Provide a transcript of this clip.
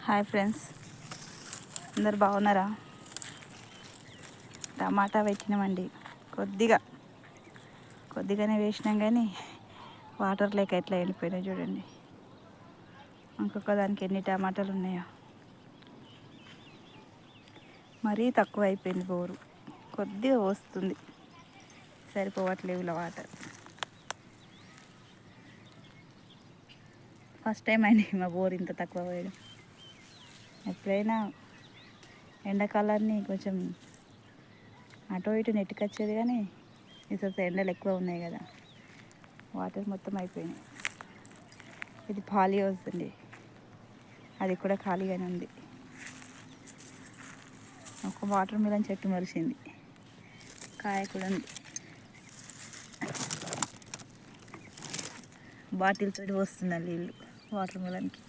Hi friends, అందరు బాగున్నారా? టమాటా పెట్టినామండి. కొద్దిగానే వేసినాం కానీ వాటర్ లేక ఎట్లా వెళ్ళిపోయినాయి చూడండి. ఇంకొక దానికి ఎన్ని టమాటాలు ఉన్నాయో. మరీ తక్కువ అయిపోయింది బోరు, కొద్దిగా వస్తుంది, సరిపోవట్లేవు ఇలా వాటర్. ఫస్ట్ టైం అండి మా బోర్ ఇంత తక్కువ పోయడం. ఎప్పుడైనా ఎండాకాలాన్ని కొంచెం అటు ఇటు నెట్టుకొచ్చేది, కానీ ఈసారి ఎండలు ఎక్కువ ఉన్నాయి కదా, వాటర్ మొత్తం అయిపోయినాయి. ఇది పాలి హౌస్ అండి, అది కూడా ఖాళీగానే ఉంది. ఒక వాటర్ మిలన్ చెట్టు మలిసింది, కాయ కూడా ఉంది. బాటిల్ తోటి వస్తుందండి నీళ్ళు వాటర్ మిలన్కి.